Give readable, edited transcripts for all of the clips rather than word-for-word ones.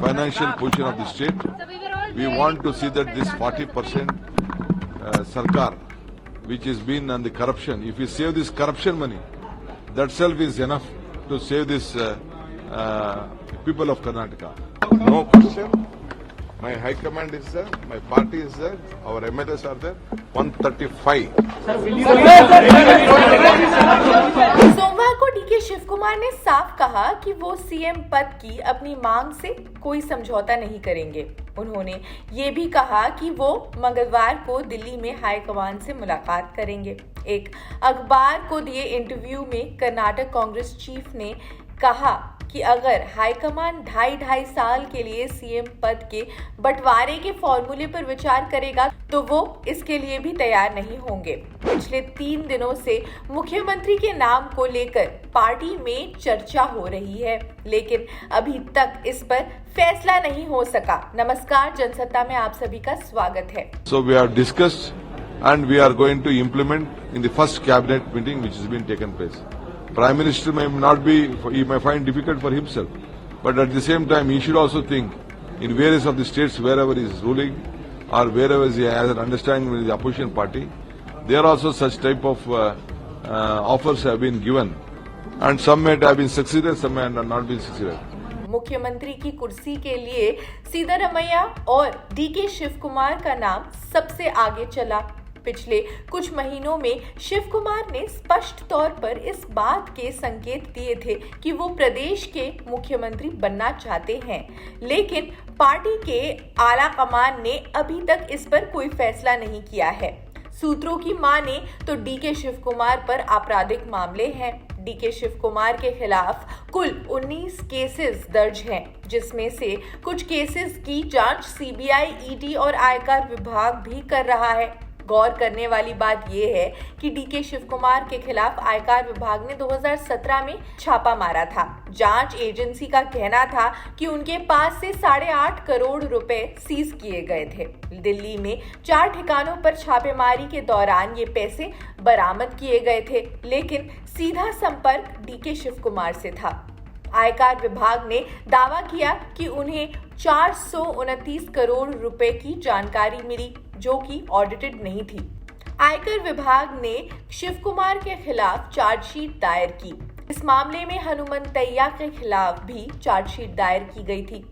financial position of the state. We want to see that this 40% Sarkar, which has been on the corruption, if we save this corruption money, that self is enough to save this people of Karnataka. No question. My high command is there, my party is there, our MLAs are there, 135. सोमवार को DK Shiv Kumar ने साफ कहा कि वो CM पद की अपनी मांग से कोई समझौता नहीं करेंगे। उन्होंने ये भी कहा कि वो मंगलवार को दिल्ली में हाईकमान से मुलाकात करेंगे। एक अखबार को दिए इंटरव्यू में कर्नाटक कांग्रेस चीफ ने कहा कि अगर हाईकमान 2.5 साल के लिए सीएम पद के बंटवारे के फॉर्मूले पर विचार करेगा तो वो इसके लिए भी तैयार नहीं होंगे। पिछले 3 दिनों से मुख्यमंत्री के नाम को लेकर पार्टी में चर्चा हो रही है, लेकिन अभी तक इस पर फैसला नहीं हो सका। नमस्कार, जनसत्ता में आप सभी का स्वागत है। So we have discussed and we are going to implement in the first cabinet meeting which has been taken place. Prime Minister may not be, he may find difficult for himself, but at the same time he should also think in various of the states wherever he is ruling or wherever he has an understanding with the opposition party, there also such type of offers have been given and some may have been succeeded, some may have not been succeeded. मुख्यमंत्री की कुर्सी के लिए सिद्धारमैया और DK Shiv Kumar का नाम सबसे आगे चला। पिछले कुछ महीनों में शिव कुमार ने स्पष्ट तौर पर इस बात के संकेत दिए थे कि वो प्रदेश के मुख्यमंत्री बनना चाहते हैं, लेकिन पार्टी के आला कमान ने अभी तक इस पर कोई फैसला नहीं किया है। सूत्रों की माने तो डीके शिव कुमार पर आपराधिक मामले हैं। डीके शिव कुमार के खिलाफ कुल 19 केसेस दर्ज हैं, जिसमें से कुछ केसेस की जांच सीबीआई, ईडी और आयकर विभाग भी कर रहा है। गौर करने वाली बात यह है कि डीके शिव कुमार के खिलाफ आयकर विभाग ने 2017 में छापा मारा था। जांच एजेंसी का कहना था कि उनके पास से 8.5 करोड़ रुपए सीज किए गए थे। दिल्ली में 4 ठिकानों पर छापेमारी के दौरान ये पैसे बरामद किए गए थे, लेकिन सीधा संपर्क डीके शिव कुमार से था। आयकर विभाग ने दावा किया कि उन्हें 429 करोड़ रुपए की जानकारी मिली, जो कि ऑडिटेड नहीं थी। आयकर विभाग ने शिव कुमार के खिलाफ चार्जशीट दायर की। इस मामले में हनुमंतैया के खिलाफ भी चार्जशीट दायर की गई थी।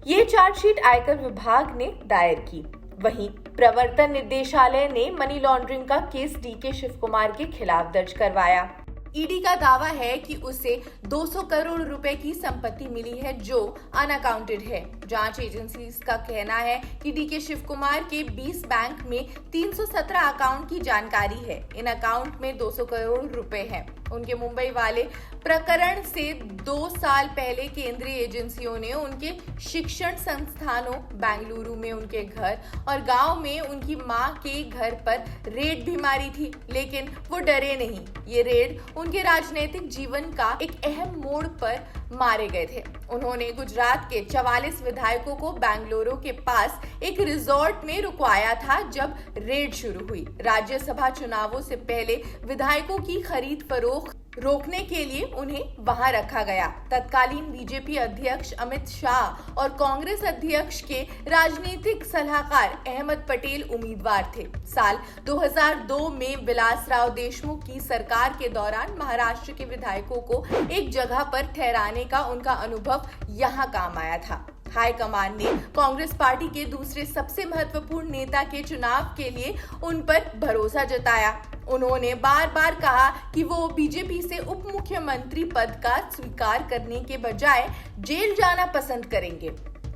ये चार्जशीट आयकर विभाग ने दायर की। वहीं प्रवर्तन निदेशालय ने मनी लॉन्ड्रिंग का केस डीके शिव कुमार के खिलाफ दर्ज करवाया। ईडी का दावा है कि उसे 200 करोड़ रुपए की संपत्ति मिली है जो अनअकाउंटेड है। जांच एजेंसी का कहना है कि डीके शिव कुमार के 20 बैंक में 317 अकाउंट की जानकारी है। इन अकाउंट में 200 करोड़ रुपए हैं। उनके मुंबई वाले प्रकरण से 2 साल पहले केंद्रीय एजेंसियों ने उनके शिक्षण संस्थानों, बेंगलुरु में उनके घर और गांव में उनकी मां के घर पर रेड भी मारी थी, लेकिन वो डरे नहीं। ये रेड उनके राजनीतिक जीवन का एक अहम मोड़ पर मारे गए थे। उन्होंने गुजरात के 44 विधायकों को बेंगलुरु के पास एक रिजॉर्ट में रुकवाया था जब रेड शुरू हुई। राज्यसभा चुनावों से पहले विधायकों की खरीद फरोख्त रोकने के लिए उन्हें वहां रखा गया। तत्कालीन बीजेपी अध्यक्ष अमित शाह और कांग्रेस अध्यक्ष के राजनीतिक सलाहकार अहमद पटेल उम्मीदवार थे। साल 2002 में विलासराव देशमुख की सरकार के दौरान महाराष्ट्र के विधायकों को एक जगह पर ठहराने का उनका अनुभव यहां काम आया था। हाईकमान ने कांग्रेस पार्टी के दूसरे सबसे महत्वपूर्ण नेता के चुनाव के लिए उन पर भरोसा जताया। उन्होंने बार बार कहा कि वो बीजेपी से उप मुख्यमंत्री पद का स्वीकार करने के बजाय जेल जाना पसंद करेंगे।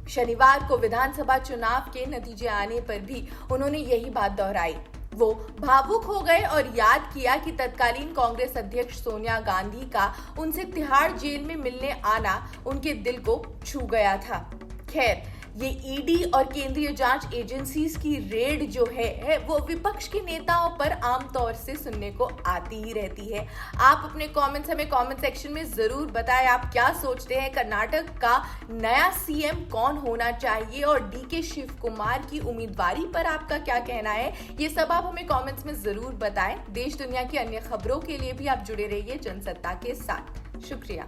शनिवार को विधानसभा चुनाव के नतीजे आने पर भी उन्होंने यही बात दोहराई। वो भावुक हो गए और याद किया कि तत्कालीन कांग्रेस अध्यक्ष सोनिया गांधी का उनसे तिहाड़ जेल में मिलने आना उनके दिल को छू गया था। खैर, ये ईडी और केंद्रीय जांच एजेंसीज की रेड जो है वो विपक्ष के नेताओं पर आमतौर से सुनने को आती ही रहती है। आप अपने कमेंट्स हमें कमेंट सेक्शन में जरूर बताएं। आप क्या सोचते हैं, कर्नाटक का नया सीएम कौन होना चाहिए और डीके शिव कुमार की उम्मीदवारी पर आपका क्या कहना है, ये सब आप हमें कमेंट्स में जरूर बताएं। देश दुनिया की अन्य खबरों के लिए भी आप जुड़े रहिए जनसत्ता के साथ। शुक्रिया।